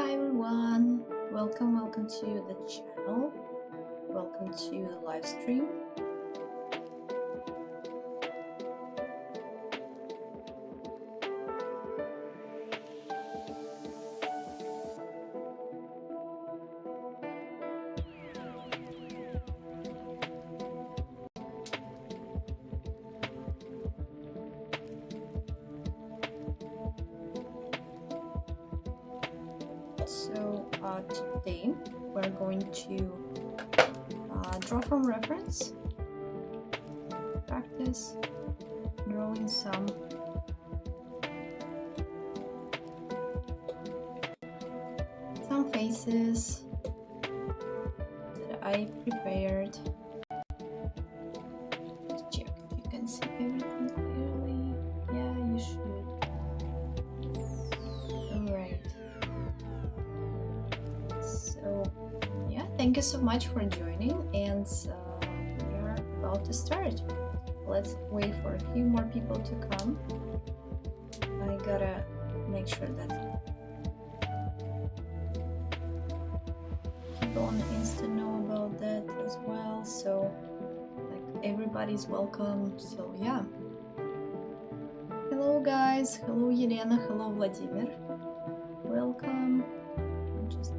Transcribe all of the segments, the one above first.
Hi everyone, welcome to the channel, welcome to the live stream. So today we're going to draw from reference, practice drawing some faces that I prepared. Let's check if you can see everything clearly. Yeah, you should. Alright. So yeah, thank you so much for joining, and we are about to start. Let's wait for a few more people to come. I gotta make sure that people on Insta know about that as well, so like everybody's welcome. So yeah, hello guys, hello Елена, hello Vladimir, welcome. Just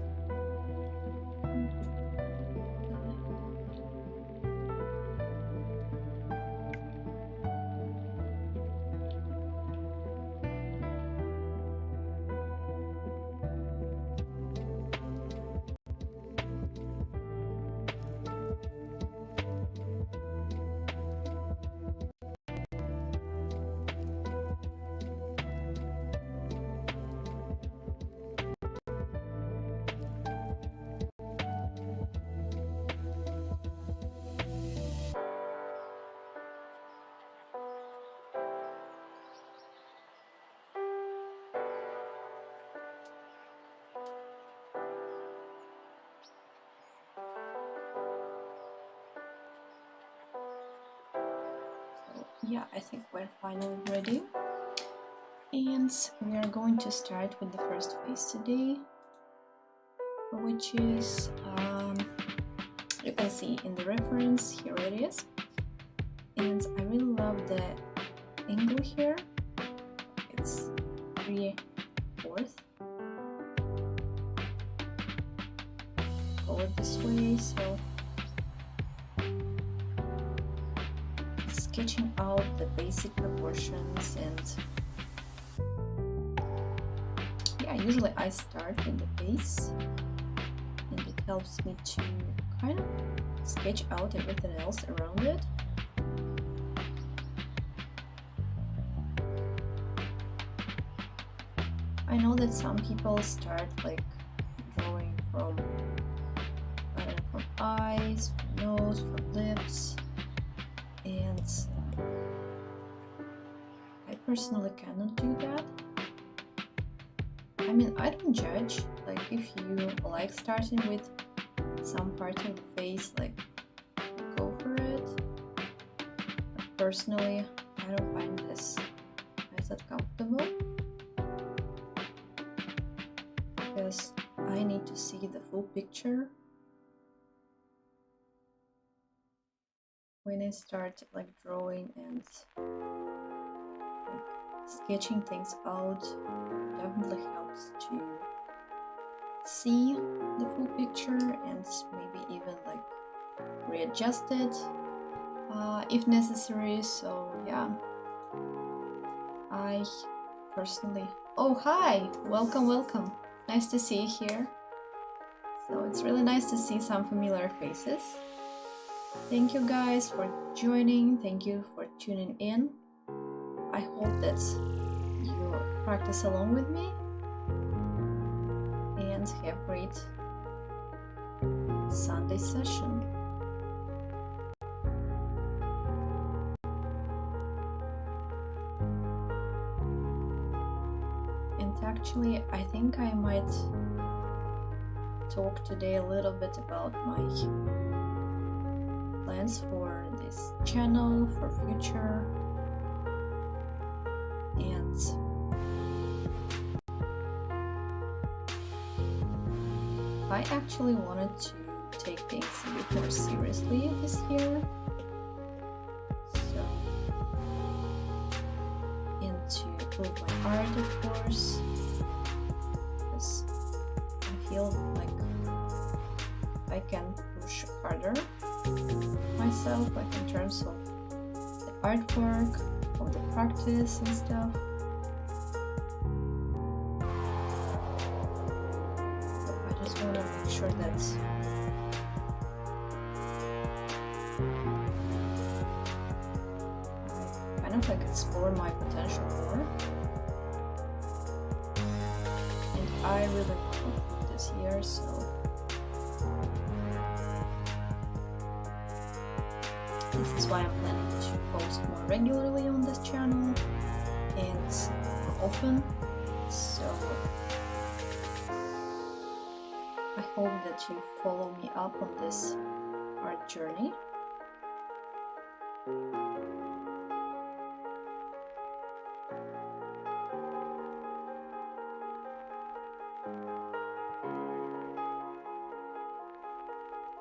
yeah, I think we're finally ready, and we are going to start with the first face today, which is you can see in the reference, here it is, and I really love the angle here. It's 3/4, call it this way. So sketching out the basic proportions, and yeah, usually I start with the face, and it helps me to kind of sketch out everything else around it. I know that some people start like drawing from, I don't know, from eyes, from nose, from lips, and I personally cannot do that. I mean, I don't judge, like if you like starting with some part of the face, like go for it. But personally, I don't find this that comfortable, because I need to see the full picture when I start like drawing and like sketching things out. Definitely helps to see the full picture and maybe even like readjust it if necessary. So yeah, I personally, oh hi, welcome, nice to see you here. So it's really nice to see some familiar faces. Thank you guys for joining, thank you for tuning in. I hope that you practice along with me and have a great Sunday session. And actually, I think I might talk today a little bit about my plans for this channel, for future, and I actually wanted to take things a bit more seriously this year. So, and to improve my art, of course, because I feel like I can push harder myself, like in terms of the artwork, of the practice and stuff. So I just want to make sure that I kind of like explore my potential more. And I really want to improve this year, so this is why I'm planning to post more regularly on this channel and more often. So I hope that you follow me up on this art journey.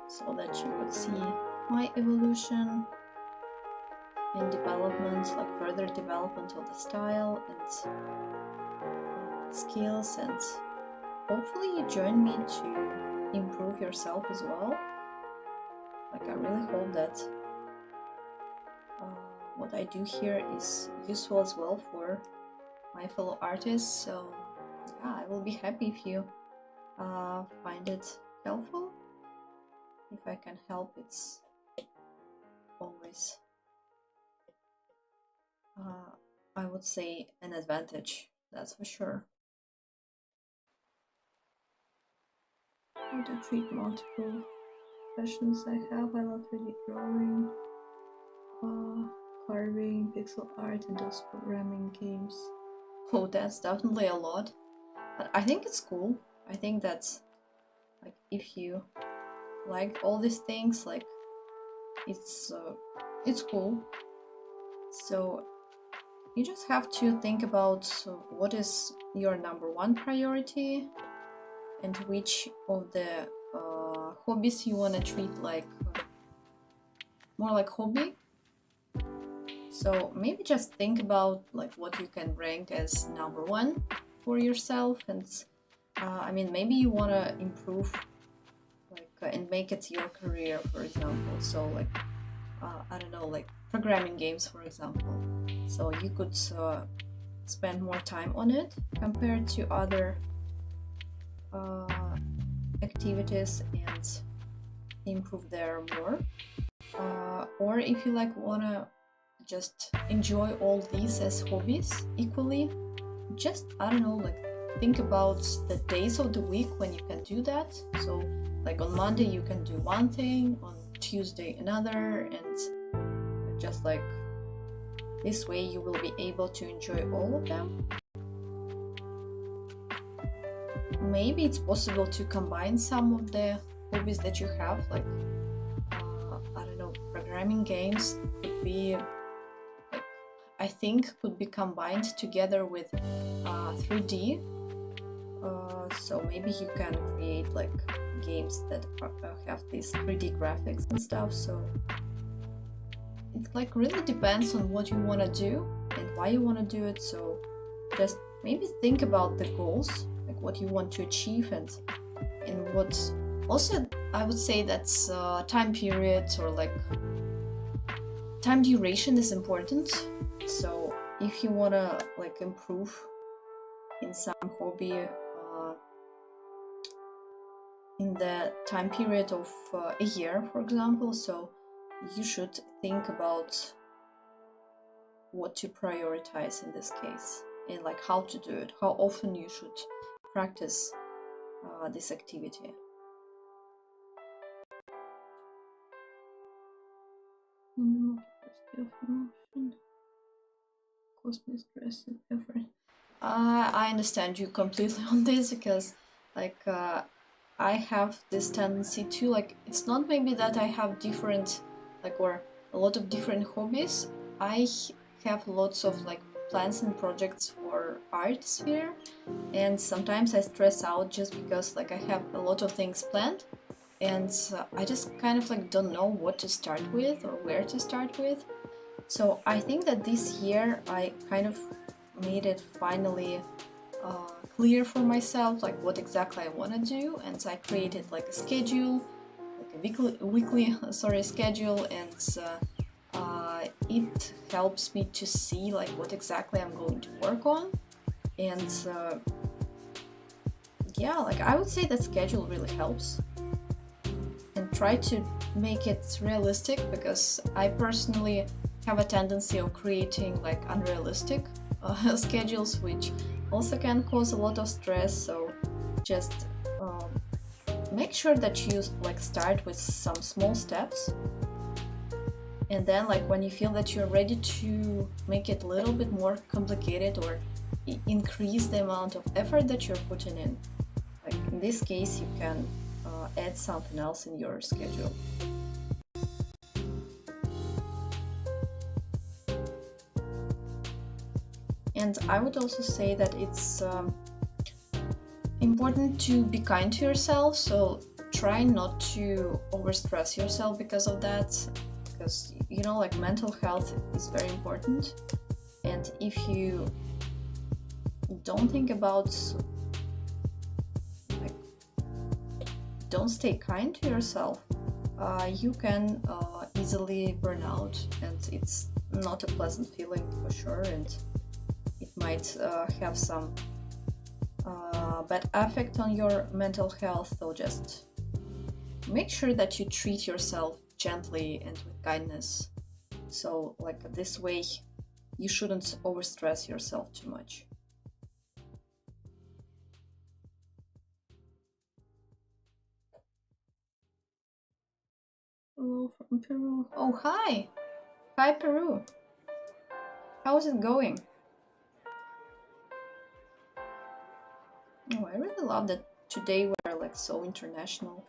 So that you could see my evolution and development, like further development of the style and skills, and hopefully you join me to improve yourself as well. Like I really hope that what I do here is useful as well for my fellow artists. So yeah, I will be happy if you find it helpful. If I can help, it's always, I would say, an advantage, that's for sure. How to treat multiple passions I have. I love 3D drawing, carving, pixel art, and those programming games. Oh, that's definitely a lot. But I think it's cool. I think that's, like, if you like all these things, like, it's cool. So you just have to think about what is your #1 priority and which of the hobbies you want to treat like more like hobby. So maybe just think about like what you can rank as #1 for yourself, and I mean, maybe you want to improve like and make it your career, for example. So like I don't know, like programming games, for example. So you could spend more time on it compared to other activities and improve there more. Or if you like wanna just enjoy all these as hobbies equally, just, I don't know, like think about the days of the week when you can do that. So like on Monday you can do one thing, on Tuesday another, and just like this way you will be able to enjoy all of them. Maybe it's possible to combine some of the hobbies that you have, like I don't know, programming games could be, like, I think could be combined together with 3D. So maybe you can create like games that have these 3D graphics and stuff. So it like really depends on what you want to do and why you want to do it. So just maybe think about the goals, like what you want to achieve, and what also I would say that's time period, or like time duration is important. So if you want to like improve in some hobby in the time period of a year, for example, so you should think about what to prioritize in this case, and like how to do it, how often you should practice this activity. Cause me stress and effort. I understand you completely on this, because like I have this tendency to, like, it's not maybe that I have different, like, or a lot of different hobbies. I have lots of like plans and projects for art sphere, and sometimes I stress out just because like I have a lot of things planned, and I just kind of like don't know what to start with or where to start with. So I think that this year I kind of made it finally clear for myself like what exactly I want to do, and so I created like a schedule, like a weekly sorry schedule, and it helps me to see like what exactly I'm going to work on. And yeah, like I would say that schedule really helps, and try to make it realistic, because I personally have a tendency of creating like unrealistic schedules, which also can cause a lot of stress. So just make sure that you like start with some small steps, and then like when you feel that you're ready to make it a little bit more complicated or increase the amount of effort that you're putting in, like in this case you can add something else in your schedule. And I would also say that it's important to be kind to yourself, so try not to overstress yourself because of that, because you know, like mental health is very important, and if you don't think about, like, don't stay kind to yourself, you can easily burn out, and it's not a pleasant feeling for sure, and it might have some bad effect on your mental health. So just make sure that you treat yourself gently and with kindness, so like this way you shouldn't overstress yourself too much. Hello from Peru. Oh, hi! Hi, Peru! How's it going? Oh, I really love that today we're like so international.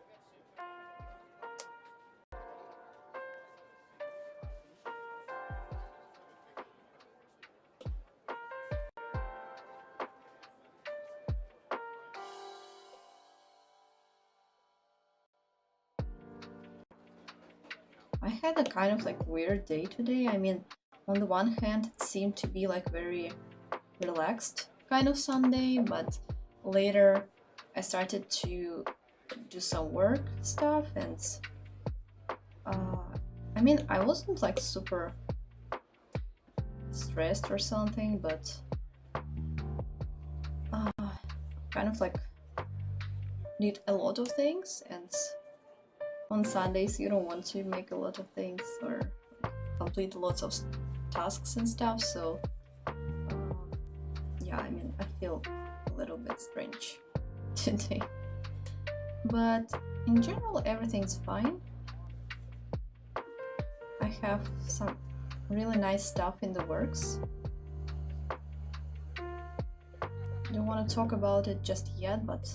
I had a kind of like weird day today. I mean, on the one hand, it seemed to be like very relaxed kind of Sunday, but later I started to do some work stuff, and uh, I mean, I wasn't like super stressed or something, but uh, kind of like did a lot of things, and on Sundays you don't want to make a lot of things or complete lots of tasks and stuff, so yeah, I mean, I feel a little bit strange today, but in general everything's fine. I have some really nice stuff in the works. Don't want to talk about it just yet, but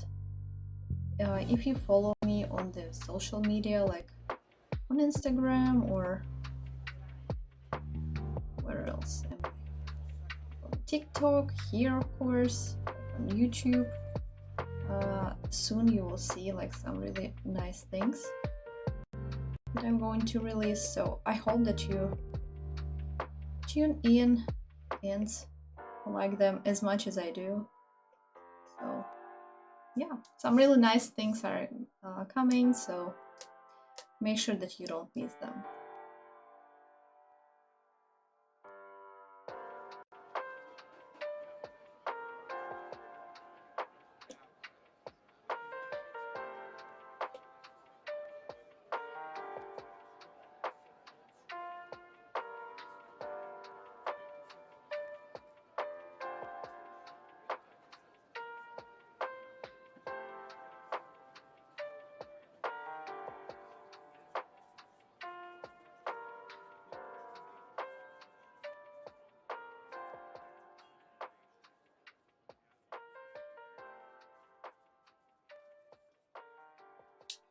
if you follow me on the social media, like on Instagram or where else am I? On TikTok, here of course, on YouTube. Soon you will see like some really nice things that I'm going to release, so I hope that you tune in and like them as much as I do. So yeah, some really nice things are coming, so make sure that you don't miss them.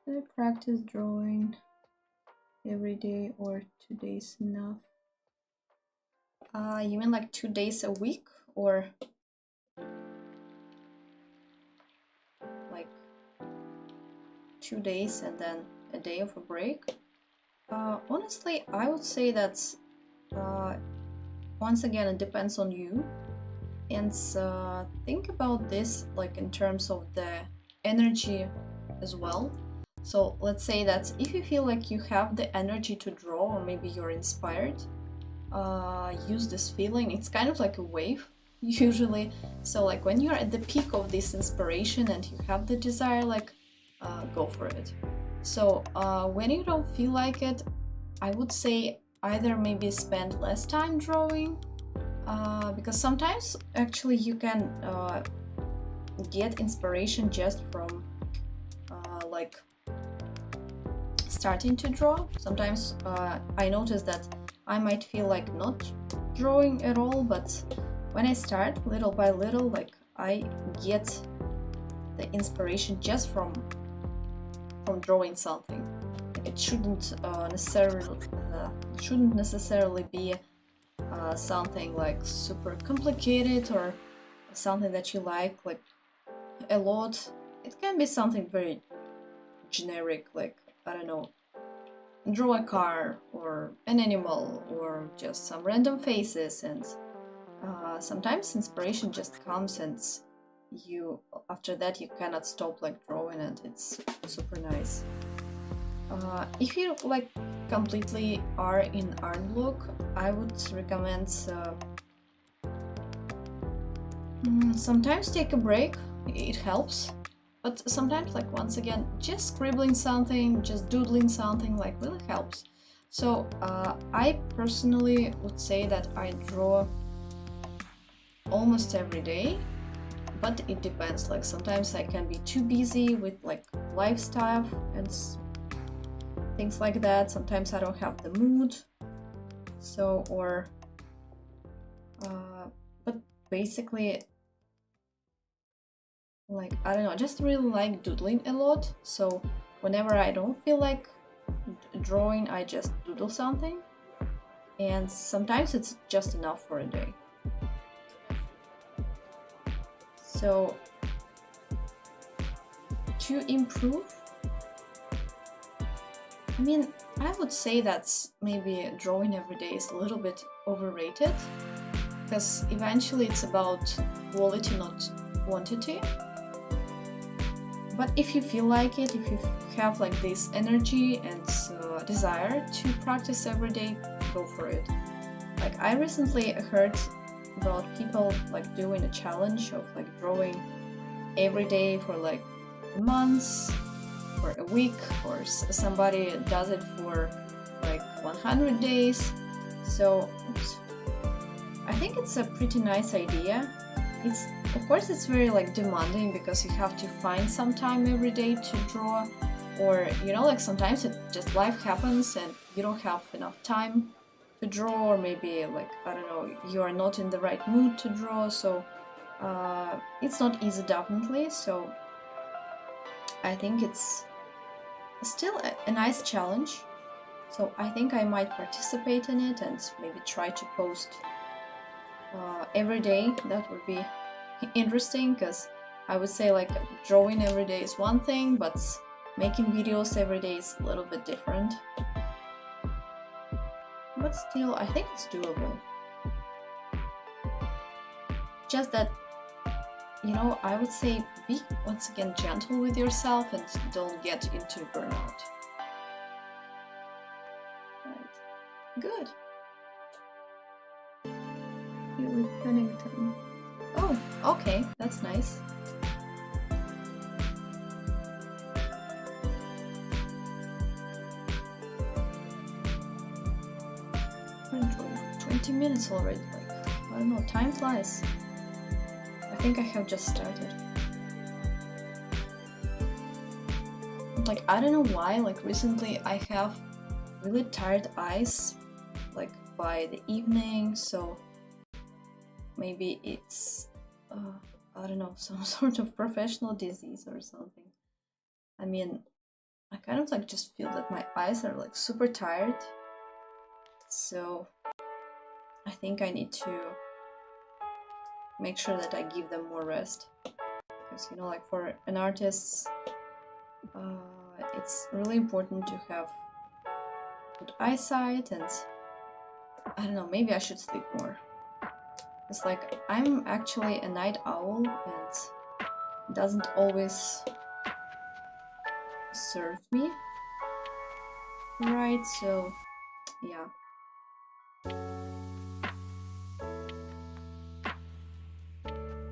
Should I practice drawing every day or 2 days enough? You mean like 2 days a week, or like 2 days and then a day of a break? Honestly, I would say that's once again, it depends on you. And think about this like in terms of the energy as well. So let's say that if you feel like you have the energy to draw, or maybe you're inspired, use this feeling. It's kind of like a wave usually. So like when you're at the peak of this inspiration and you have the desire, like go for it. So when you don't feel like it, I would say either maybe spend less time drawing, because sometimes actually you can get inspiration just from like starting to draw. Sometimes I notice that I might feel like not drawing at all, but when I start little by little, like I get the inspiration just from drawing something. It shouldn't necessarily be something like super complicated or something that you like a lot. It can be something very generic, like I don't know, draw a car or an animal or just some random faces, and sometimes inspiration just comes and you after that you cannot stop like drawing, and it's super nice. If you like completely are in art block, I would recommend sometimes take a break. It helps, but sometimes like once again just scribbling something, just doodling something like really helps. So I personally would say that I draw almost every day, but it depends. Like sometimes I can be too busy with like lifestyle and things like that. Sometimes I don't have the mood, so but basically, like I don't know, just really like doodling a lot. So whenever I don't feel like drawing, I just doodle something, and sometimes it's just enough for a day. So to improve, I mean, I would say that's maybe drawing every day is a little bit overrated, because eventually it's about quality, not quantity. But if you feel like it, if you have like this energy and desire to practice every day, go for it. Like I recently heard about people like doing a challenge of like drawing every day for like months, for a week, or somebody does it for like 100 days. So I think it's a pretty nice idea. It's of course it's very like demanding because you have to find some time every day to draw, or you know, like sometimes it just life happens and you don't have enough time to draw, or maybe like I don't know, you are not in the right mood to draw, so it's not easy definitely. So I think it's still a nice challenge. So I think I might participate in it and maybe try to post every day. That would be interesting, because I would say like drawing every day is one thing, but making videos every day is a little bit different. But still, I think it's doable. Just that, you know, I would say be once again gentle with yourself and don't get into burnout. Right. Good. Here with Pennington. Oh, okay, that's nice. For 20 minutes already, like, I don't know, time flies. I think I have just started. Like, I don't know why, like, recently I have really tired eyes, like, by the evening, so maybe it's, I don't know, some sort of professional disease or something. I mean, I kind of like just feel that my eyes are like super tired, so I think I need to make sure that I give them more rest, because you know, like for an artist, it's really important to have good eyesight, and I don't know, maybe I should sleep more. It's like I'm actually a night owl, and it doesn't always serve me right, so yeah.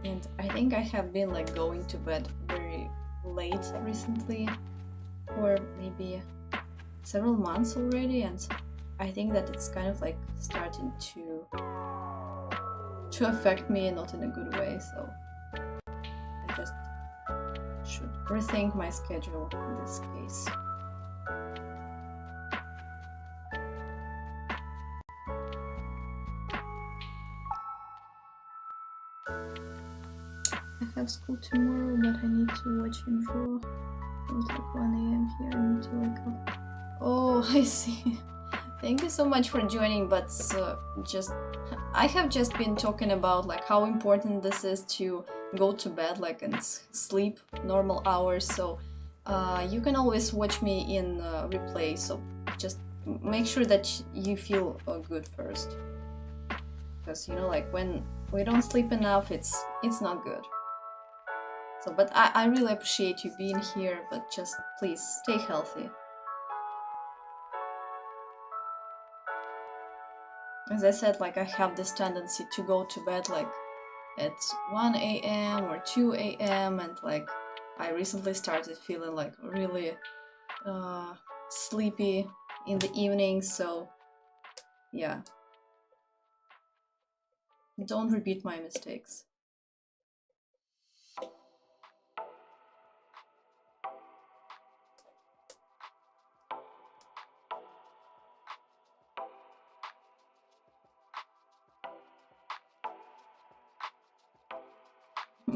And I think I have been like going to bed very late recently, for maybe several months already, and I think that it's kind of like starting to affect me, not in a good way, so I just should rethink my schedule in this case. I have school tomorrow, but I need to watch him draw. It's like 1 AM here, I need to wake up. Oh, I see. Thank you so much for joining, but I have just been talking about like how important this is to go to bed like and sleep normal hours, so you can always watch me in replay, so just make sure that you feel good first, because you know, like when we don't sleep enough, it's not good. So, but I really appreciate you being here, but just please stay healthy. As I said, like I have this tendency to go to bed like at 1 AM or 2 AM, and like I recently started feeling like really sleepy in the evening, so yeah. Don't repeat my mistakes.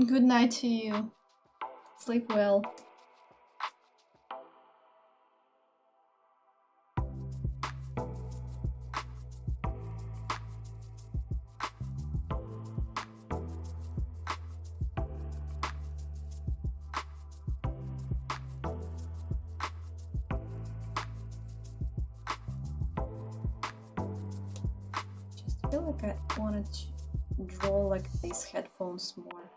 Good night to you. Sleep well. Just feel like I wanted to draw like these headphones more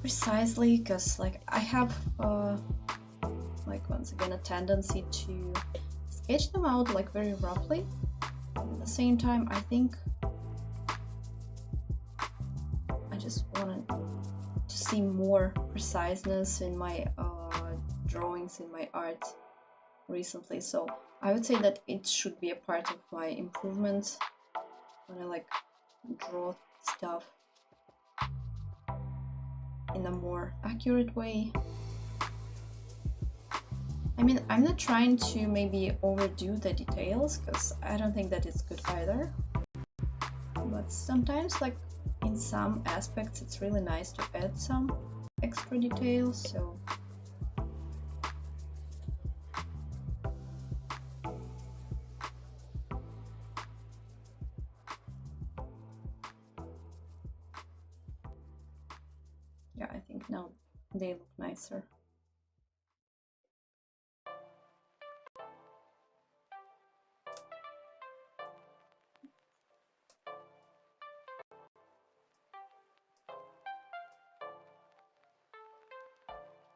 precisely, because like I have like once again a tendency to sketch them out like very roughly. At the same time, I think I just wanted to see more preciseness in my drawings, in my art recently, so I would say that it should be a part of my improvement when I like draw stuff in a more accurate way. I mean, I'm not trying to maybe overdo the details, because I don't think that it's good either, but sometimes like in some aspects it's really nice to add some extra details, so yeah, I think now they look nicer.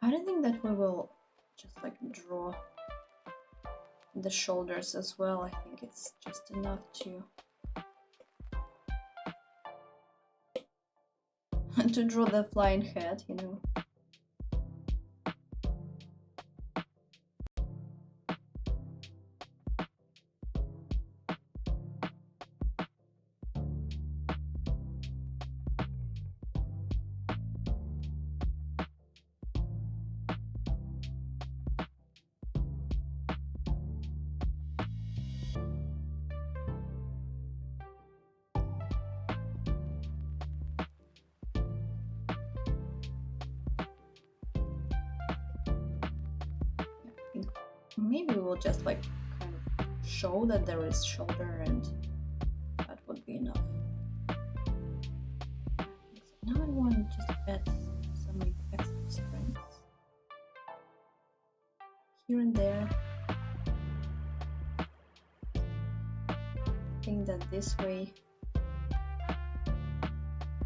I don't think that we will just like draw the shoulders as well. I think it's just enough to to draw the flying head, you know. Maybe we'll just like kind of show that there is shoulder and add some extra strength here and there. I think that this way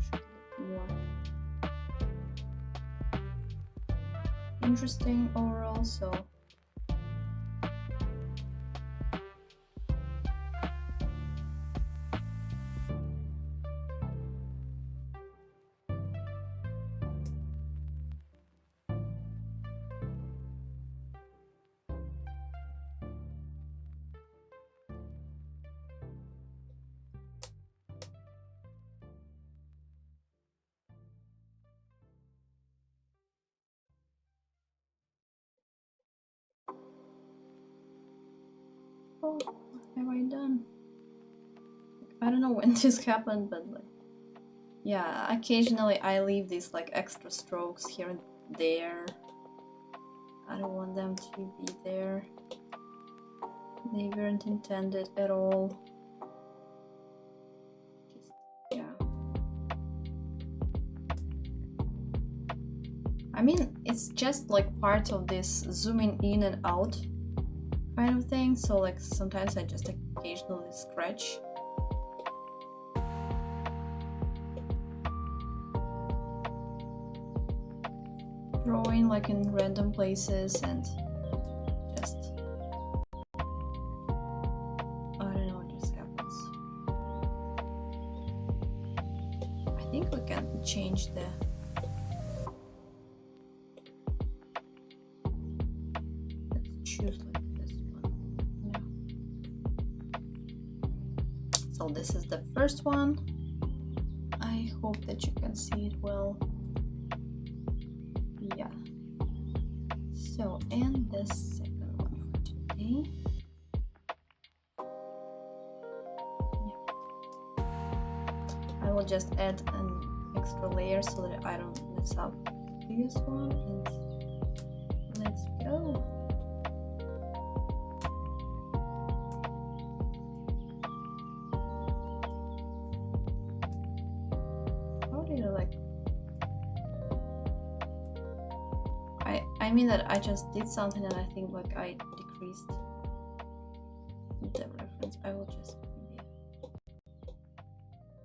should look more interesting overall. So oh, what have I done? I don't know when this happened, but like, yeah, occasionally I leave these like extra strokes here and there. I don't want them to be there. They weren't intended at all. Just, yeah. I mean, it's just like part of this zooming in and out kind of thing, so like sometimes I just occasionally scratch. Drawing like in random places and just, I don't know what just happens. I think we can change the choose like this one. Yeah. So this is the first one. I hope that you can see it well. Yeah. So, and the second one for today. Yeah. I will just add an extra layer so that I don't mess up the previous one. And let's go. I mean that I just did something and I think like I decreased the reference. I will just maybe,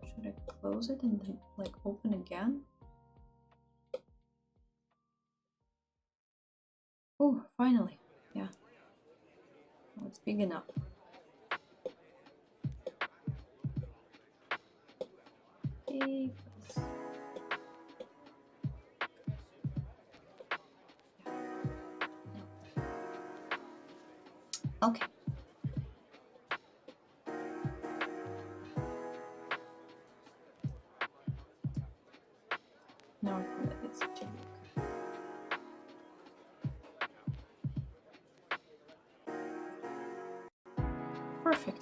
should I close it and then like open again? Oh, finally, yeah. Oh, it's big enough. Okay. Okay. Now it's too big. Perfect.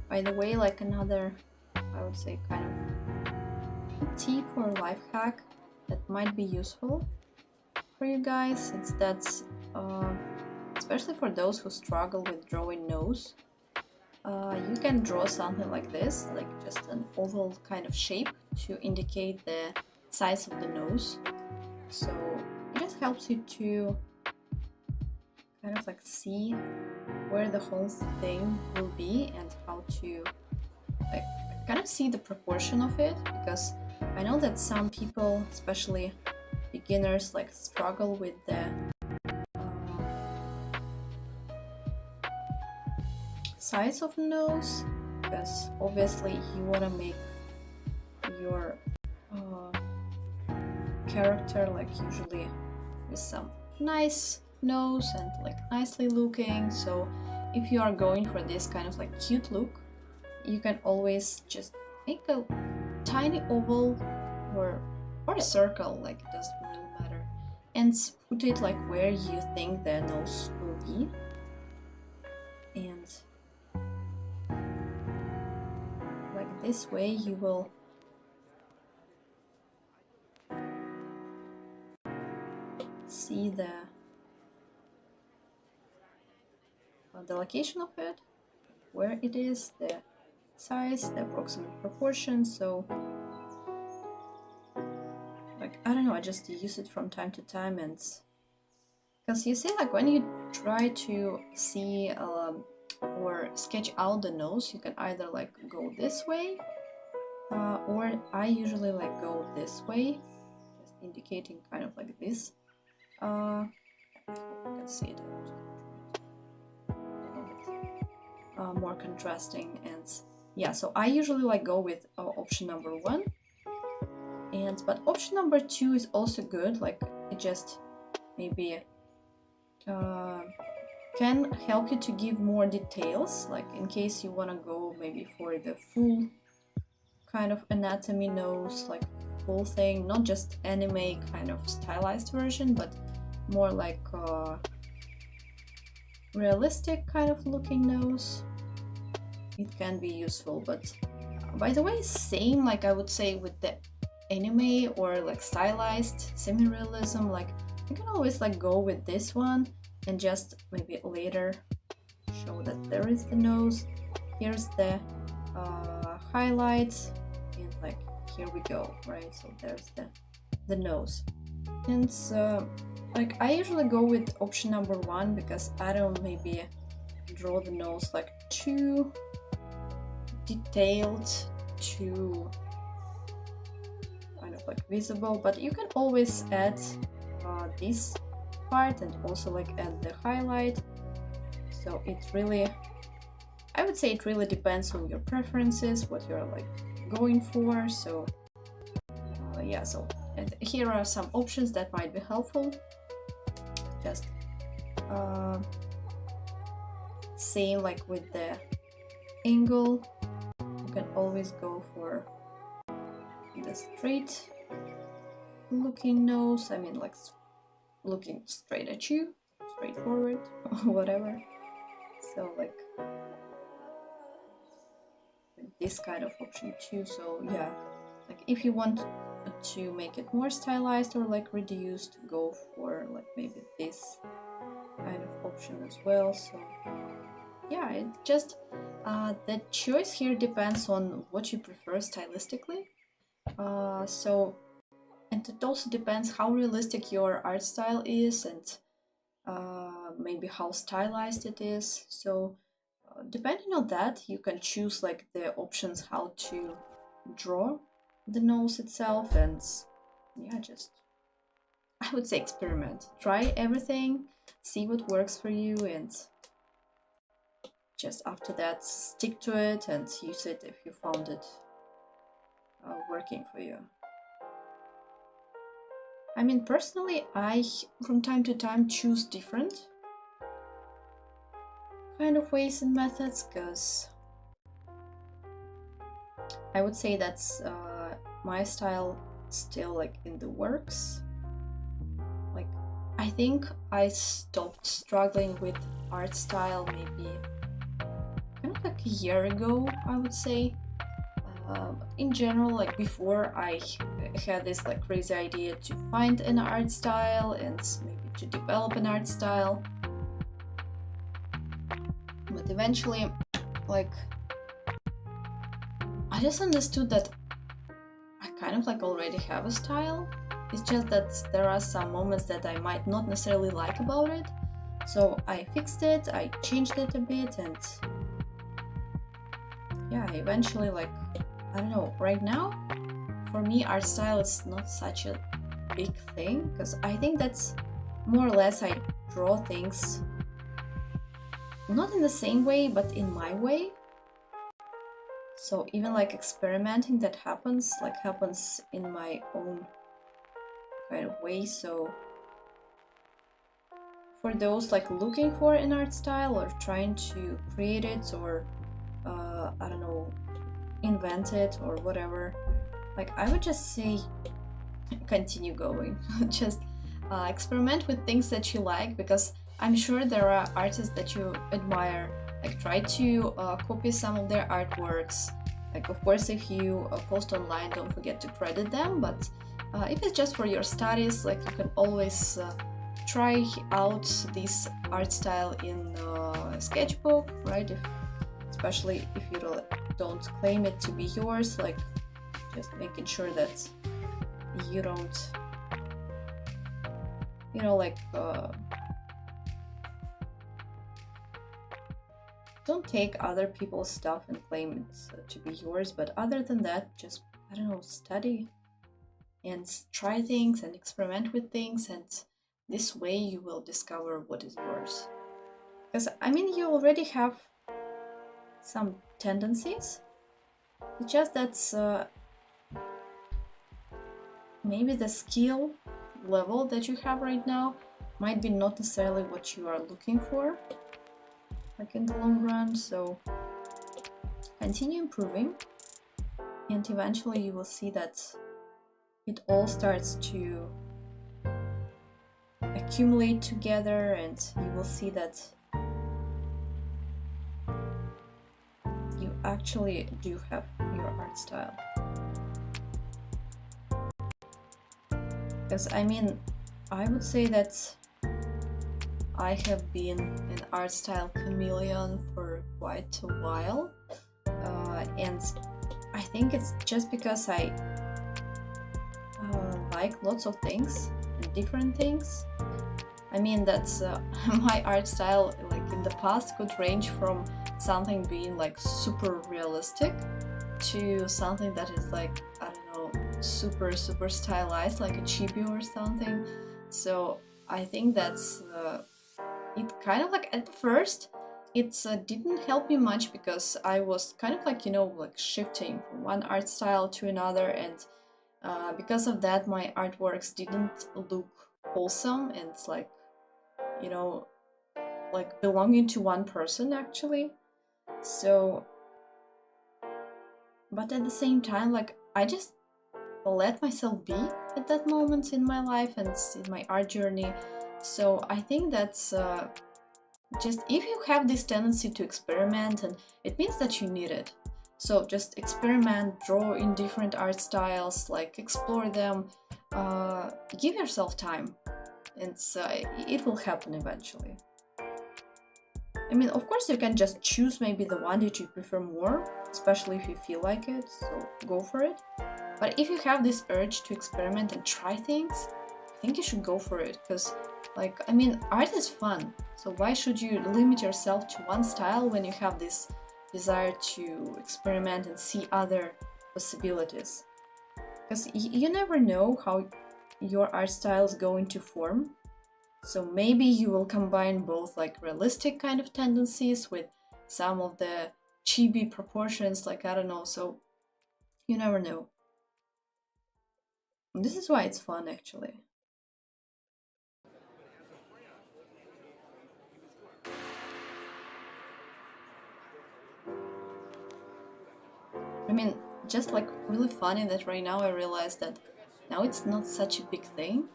By the way, like another, I would say, kind of tip or life hack that might be useful for you guys, it's that, especially for those who struggle with drawing nose, you can draw something like this, like just an oval kind of shape to indicate the size of the nose. So it just helps you to kind of like see where the whole thing will be and how to like kind of see the proportion of it, because I know that some people, especially beginners, like struggle with the size of the nose, because obviously you want to make your character like usually with some nice nose and like nicely looking. So if you are going for this kind of like cute look, you can always just make a tiny oval or a circle, like it doesn't really matter, and put it like where you think the nose will be. And like this way you will see the location of it, where it is, the size, the approximate proportion. So like I don't know, I just use it from time to time, and because you see, like when you try to see or sketch out the nose, you can either like go this way, or I usually like go this way, just indicating kind of like this. You can see it a little bit more contrasting, and yeah, so I usually like go with option number 1, and but option number 2 is also good. Like it just maybe can help you to give more details, like in case you want to go maybe for the full kind of anatomy nose, like full thing, not just anime kind of stylized version, but more like realistic kind of looking nose. It can be useful. But by the way, same like I would say with the anime or like stylized semi-realism, like you can always like go with this one and just maybe later show that there is the nose, here's the highlights, and like here we go, right? So there's the nose. And like I usually go with option number 1 because I don't maybe draw the nose like too detailed, too kind of like visible, but you can always add this part and also like add the highlight. So it really, I would say it really depends on your preferences, what you're like going for. So yeah, so and here are some options that might be helpful. Just same like with the angle, you can always go for the straight looking nose. I mean like looking straight at you, straightforward, whatever. So like this kind of option too. So yeah, like if you want to make it more stylized or like reduced, go for like maybe this kind of option as well. So yeah, it just the choice here depends on what you prefer stylistically. So, and it also depends how realistic your art style is, and maybe how stylized it is. So depending on that, you can choose like the options how to draw the nose itself. And yeah, just I would say experiment, try everything, see what works for you, and just after that stick to it and use it if you found it working for you. I mean, personally, I from time to time choose different kind of ways and methods, because I would say that's my style still like in the works. Like I think I stopped struggling with art style maybe kind of like a year ago, I would say. In general, like before, I had this like crazy idea to find an art style and maybe to develop an art style, but eventually like I just understood that I kind of like already have a style. It's just that there are some moments that I might not necessarily like about it, so I fixed it, I changed it a bit, and yeah, eventually like I don't know, right now for me art style is not such a big thing, because I think that's more or less I draw things not in the same way but in my way. So even like experimenting that happens in my own kind of way. So for those like looking for an art style or trying to create it or I don't know, invent it or whatever, like I would just say continue going. Just experiment with things that you like, because I'm sure there are artists that you admire. Like try to copy some of their artworks. Like of course if you post online, don't forget to credit them, but if it's just for your studies, like you can always try out this art style in a sketchbook, right? Especially if you don't claim it to be yours, like just making sure that you don't, you know, like don't take other people's stuff and claim it to be yours. But other than that, just, I don't know, study and try things and experiment with things, and this way you will discover what is yours. Because I mean, you already have some tendencies, it's just that's maybe the skill level that you have right now might be not necessarily what you are looking for, like in the long run. So continue improving, and eventually you will see that it all starts to accumulate together, and you will see that you actually do have your art style. Because I mean, I would say that I have been an art style chameleon for quite a while, and I think it's just because I like lots of things and different things. I mean, that's my art style, like in the past, could range from something being like super realistic to something that is like, I don't know, super stylized, like a chibi or something. So I think that's it kind of like at first it didn't help me much, because I was kind of like, you know, like shifting from one art style to another, and because of that my artworks didn't look wholesome and it's like, you know, like belonging to one person actually. So but at the same time, like I just let myself be at that moment in my life and in my art journey. So I think that's just, if you have this tendency to experiment, and it means that you need it. So just experiment, draw in different art styles, like explore them, give yourself time, and it will happen eventually. I mean, of course you can just choose maybe the one that you prefer more, especially if you feel like it, so go for it. But if you have this urge to experiment and try things, I think you should go for it, because like, I mean, art is fun, so why should you limit yourself to one style when you have this desire to experiment and see other possibilities? Because you never know how your art style is going to form. So maybe you will combine both like realistic kind of tendencies with some of the chibi proportions, like, I don't know, so you never know. And this is why it's fun, actually. I mean, just like really funny that right now I realize that now it's not such a big thing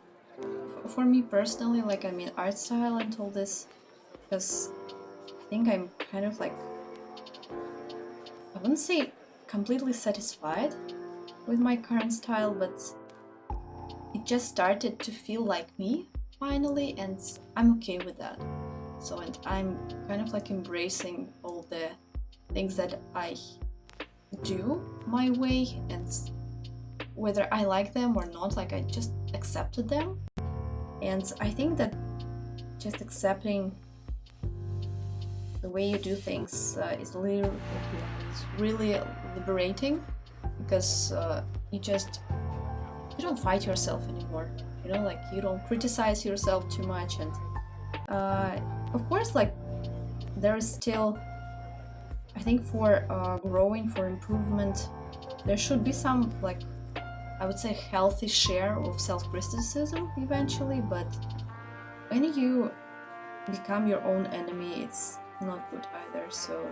for me personally, like, I mean, art style and all this, because I think I'm kind of like, I wouldn't say completely satisfied with my current style, but it just started to feel like me finally, and I'm okay with that. So, and I'm kind of like embracing all the things that I do my way, and whether I like them or not, like I just accepted them. And I think that just accepting the way you do things is really liberating, because you don't fight yourself anymore, you know, like you don't criticize yourself too much. And of course, like there is still, I think, for growing, for improvement, there should be some, like, I would say, healthy share of self-criticism eventually. But when you become your own enemy, it's not good either. So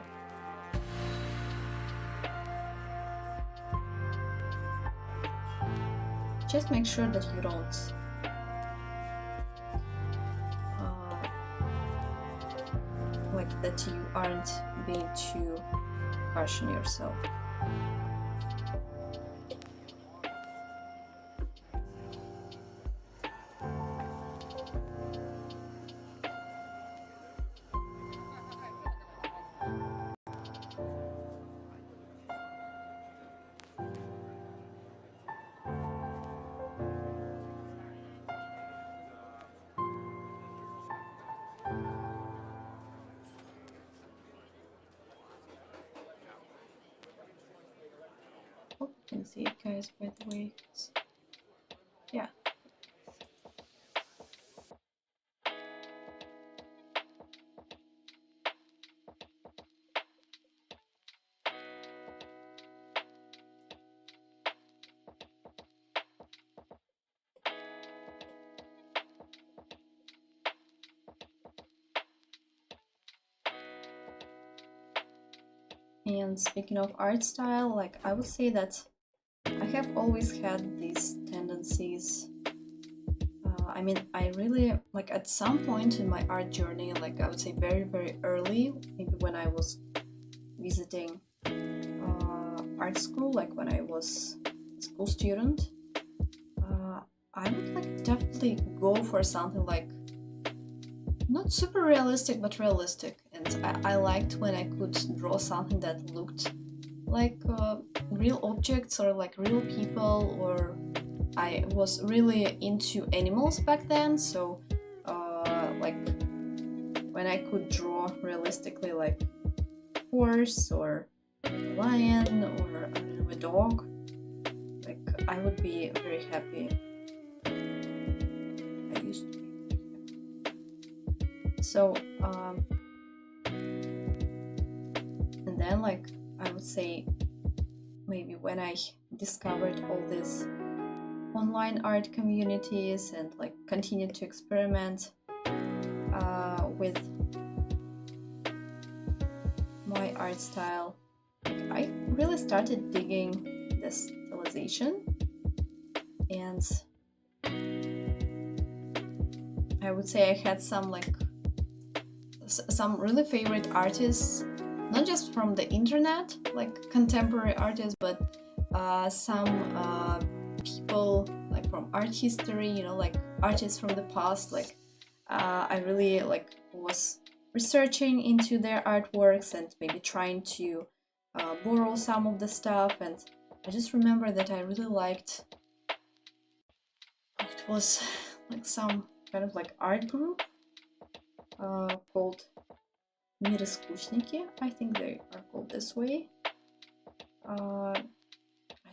just make sure that you don't like that you aren't being too harsh on yourself. Hope you can see it, guys, by the way. Yeah. And speaking of art style, like I would say that I have always had these tendencies. I mean, I really, like at some point in my art journey, like I would say very early, maybe when I was visiting art school, like when I was a school student, I would like definitely go for something like not super realistic, but realistic. And I liked when I could draw something that looked like real objects or like real people, or I was really into animals back then, so like when I could draw realistically like a horse or a lion or I don't know, a dog, like I would be very happy. I used to be. So and then like I would say maybe when I discovered all these online art communities and like continued to experiment with my art style, like, I really started digging this stylization, and I would say I had some like some really favorite artists, not just from the internet, like contemporary artists, but some people like from art history, you know, like artists from the past. Like I really like was researching into their artworks and maybe trying to borrow some of the stuff. And I just remember that I really liked, it was like some kind of like art group called Мироскучники. I think they are called this way. I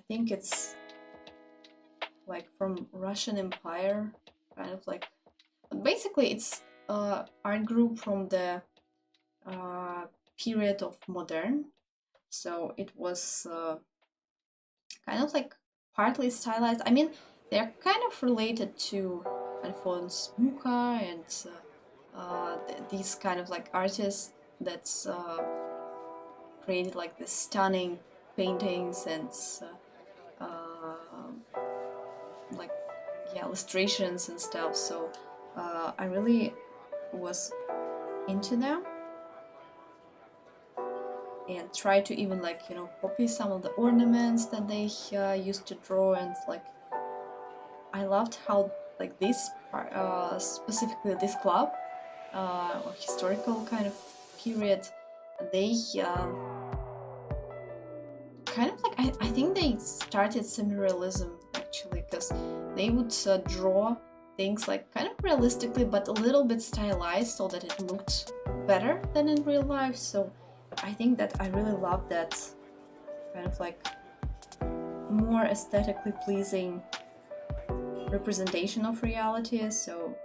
think it's like from Russian Empire, kind of like, but basically it's art group from the period of modern. So it was kind of like partly stylized. I mean, they're kind of related to Alphonse Mucha and these kind of like artists that's created like this stunning paintings and like yeah, illustrations and stuff. So I really was into them and try to even like, you know, copy some of the ornaments that they used to draw. And like I loved how like this specifically this club or historical kind of period, they kind of like I think they started semi-realism actually, because they would draw things like kind of realistically but a little bit stylized so that it looked better than in real life. So I think that I really love that kind of like more aesthetically pleasing representation of reality. So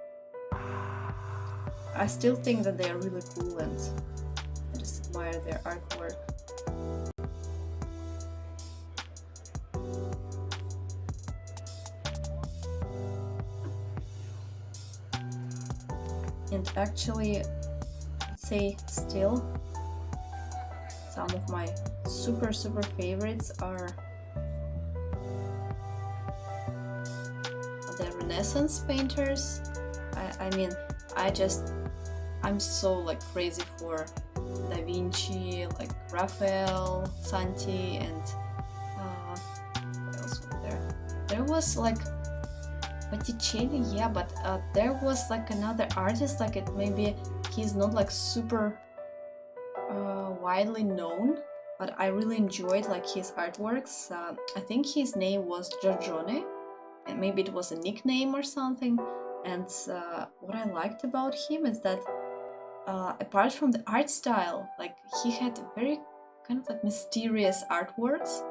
I still think that they are really cool and I just admire their artwork. And actually, I'd say still some of my super favorites are the Renaissance painters. I mean, I'm so like crazy for Da Vinci, like Raphael, Santi, and what else was there? There was like Botticelli, yeah, but there was like another artist, like maybe he's not like super widely known, but I really enjoyed like his artworks. I think his name was Giorgione, and maybe it was a nickname or something. And what I liked about him is that apart from the art style, like he had very kind of like mysterious artworks.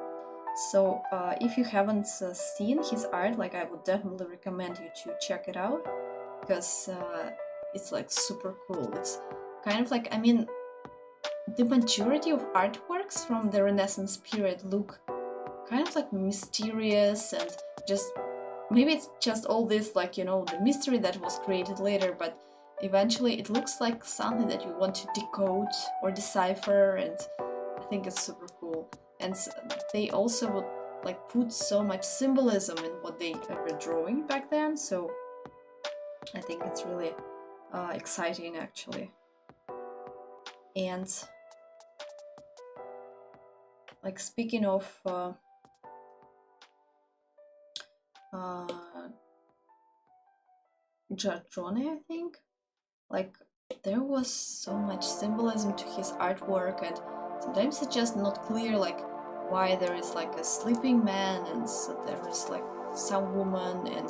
So if you haven't seen his art, like I would definitely recommend you to check it out, because it's like super cool. It's kind of like, I mean, the majority of artworks from the Renaissance period look kind of like mysterious, and just maybe it's just all this, like, you know, the mystery that was created later, but eventually it looks like something that you want to decode or decipher, and I think it's super cool. And they also would like put so much symbolism in what they were drawing back then, so I think it's really exciting actually. And like speaking of Giorgione, I think, like there was so much symbolism to his artwork, and sometimes it's just not clear like why there is like a sleeping man, and so there is like some woman, and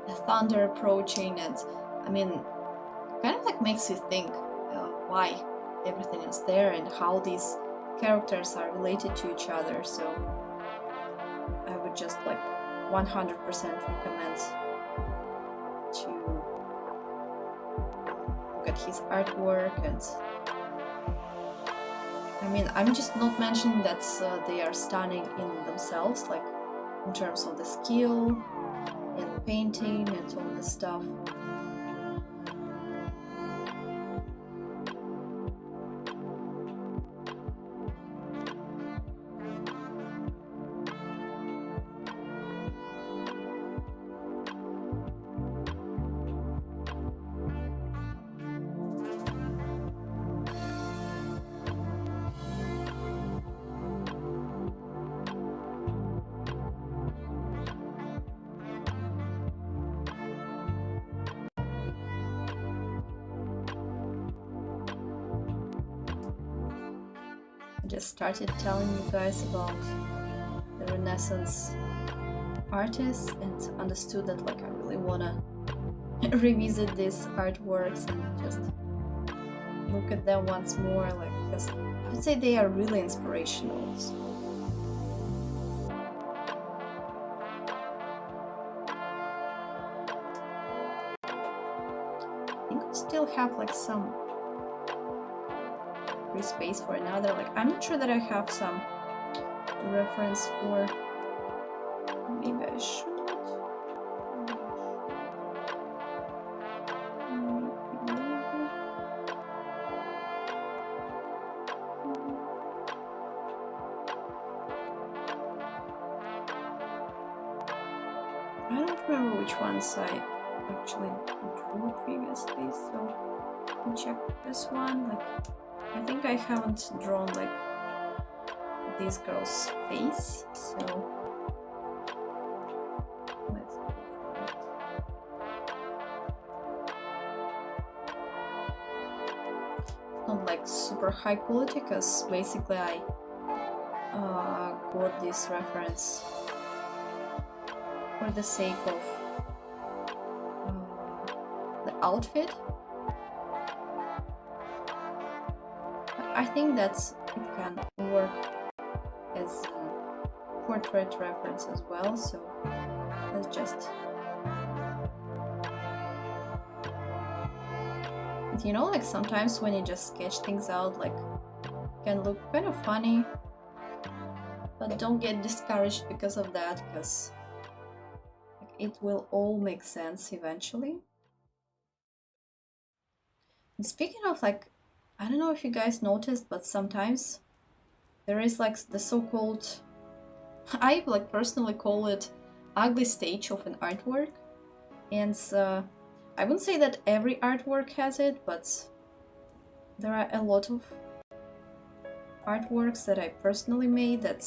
a thunder approaching, and I mean, kind of like makes you think why everything is there and how these characters are related to each other. So I would just like 100% recommend to look at his artwork. And I mean, I'm just not mentioning that they are stunning in themselves, like in terms of the skill and painting and all this stuff. I just started telling you guys about the Renaissance artists and understood that like I really wanna revisit these artworks and just look at them once more, like, because I would say they are really inspirational. So. I think we still have like some free space for another, like I'm not sure that I have some reference for, maybe I should. I don't remember which ones I actually drew previously, so let me check this one. Like, I think I haven't drawn like this girl's face, so let's go for it. It's not like super high quality, because basically I got this reference for the sake of the outfit. But I think that it can work as a portrait reference as well, so let's just, you know, like sometimes when you just sketch things out, like it can look kind of funny, but don't get discouraged because of that, because it will all make sense eventually. And speaking of, like, I don't know if you guys noticed, but sometimes there is like the so-called, I like personally call it ugly stage of an artwork. And I wouldn't say that every artwork has it, but there are a lot of artworks that I personally made that,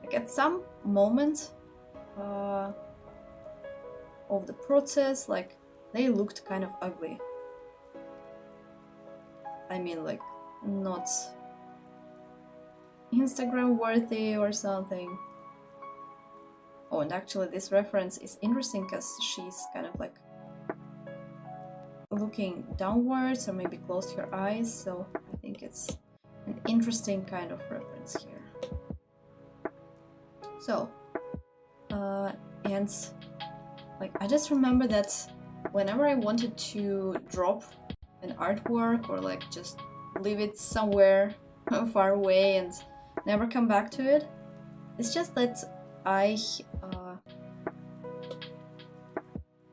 like, at some moment of the process, like, they looked kind of ugly. I mean, like, not Instagram worthy or something. Oh, and actually this reference is interesting because she's kind of like looking downwards or maybe closed her eyes, so I think it's an interesting kind of reference here. So, and like, I just remember that whenever I wanted to drop an artwork or like just leave it somewhere far away and never come back to it, it's just that I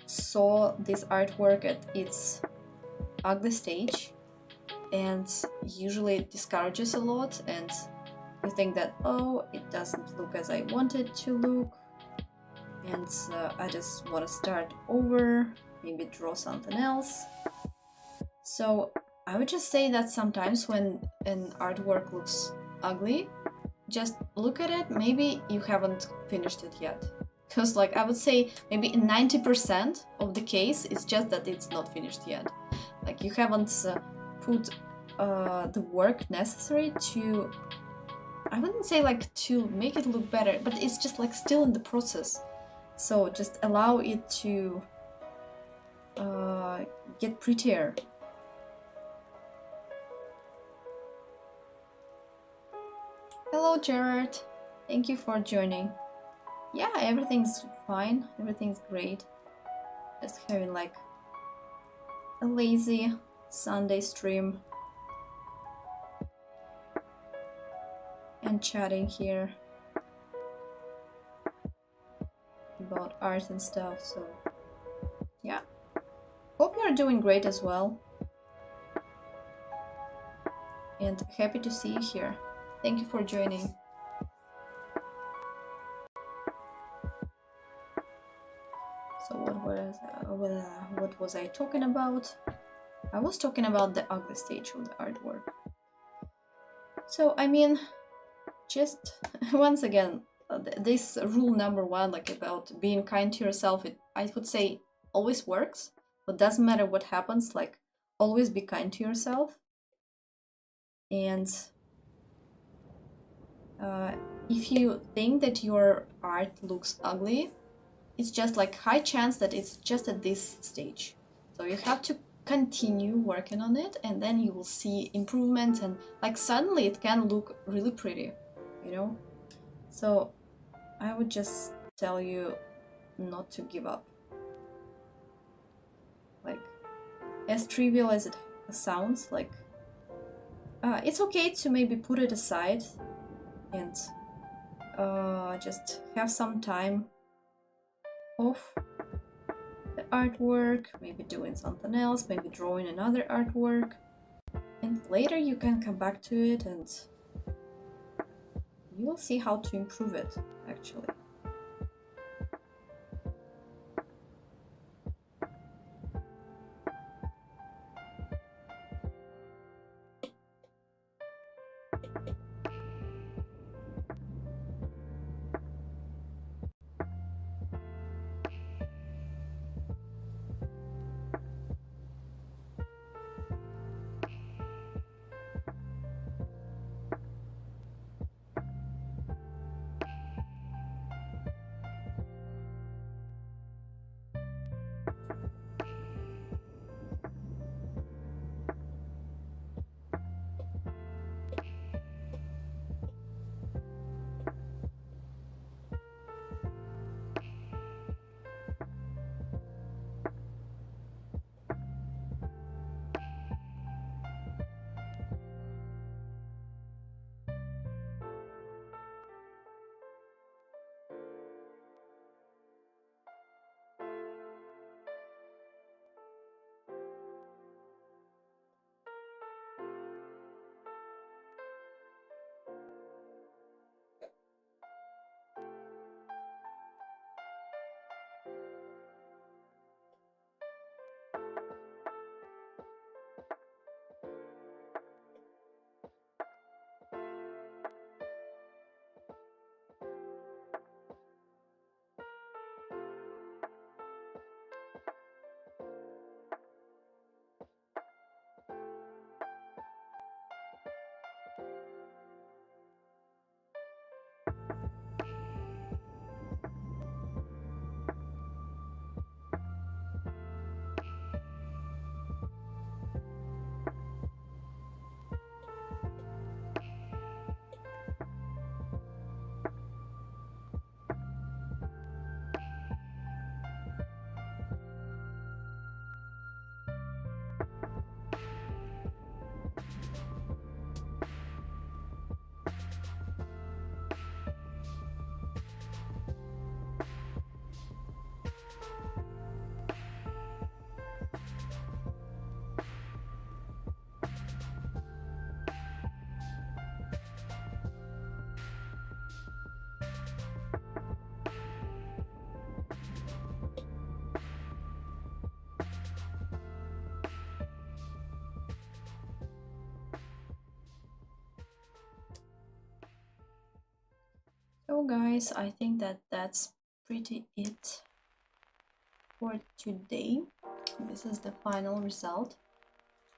saw this artwork at its ugly stage, and usually it discourages a lot, and you think that, oh, it doesn't look as I want it to look, and I just want to start over, maybe draw something else. So I would just say that sometimes when an artwork looks ugly, just look at it, maybe you haven't finished it yet. Because, like, I would say maybe in 90% of the case, it's just that it's not finished yet. Like, you haven't put the work necessary to, I wouldn't say like to make it look better, but it's just like still in the process. So just allow it to get prettier. Hello, Jared. Thank you for joining. Yeah, everything's fine. Everything's great. Just having like a lazy Sunday stream and chatting here about art and stuff. So yeah, hope you're doing great as well. And happy to see you here. Thank you for joining. So what was I talking about? I was talking about the ugly stage of the artwork. So I mean, just once again, this rule number one, like about being kind to yourself, I would say always works, but doesn't matter what happens, like always be kind to yourself. And if you think that your art looks ugly, it's just like high chance that it's just at this stage. So you have to continue working on it, and then you will see improvement, and like suddenly it can look really pretty, you know? So I would just tell you not to give up. Like, as trivial as it sounds, like, it's okay to maybe put it aside and just have some time off the artwork, maybe doing something else, maybe drawing another artwork, and later you can come back to it and you will see how to improve it, actually. So guys, I think that that's pretty it for today. This is the final result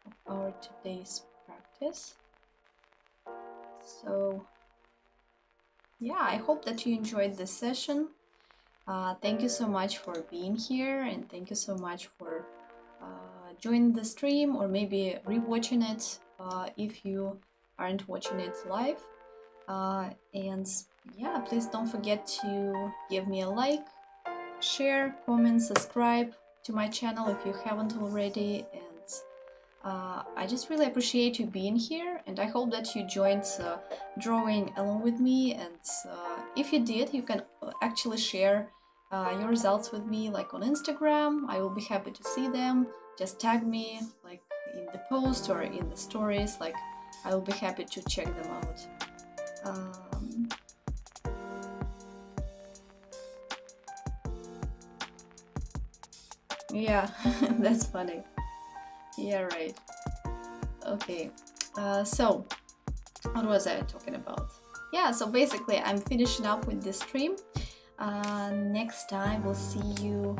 of our today's practice. So yeah, I hope that you enjoyed this session. Thank you so much for being here, and thank you so much for joining the stream, or maybe rewatching it if you aren't watching it live. And yeah, please don't forget to give me a like, share, comment, subscribe to my channel if you haven't already. And I just really appreciate you being here, and I hope that you joined drawing along with me. And if you did, you can actually share your results with me, like on Instagram. I will be happy to see them. Just tag me like in the post or in the stories, like I will be happy to check them out. Yeah, that's funny. Yeah, right. Okay, so what was I talking about? Yeah, so basically I'm finishing up with this stream. Next time we'll see you,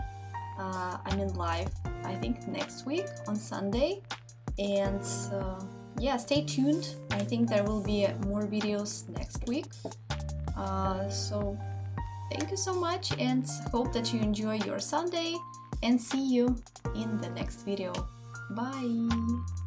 live, I think next week on Sunday. And yeah, stay tuned. I think there will be more videos next week. So thank you so much, and hope that you enjoy your Sunday, and see you in the next video. Bye!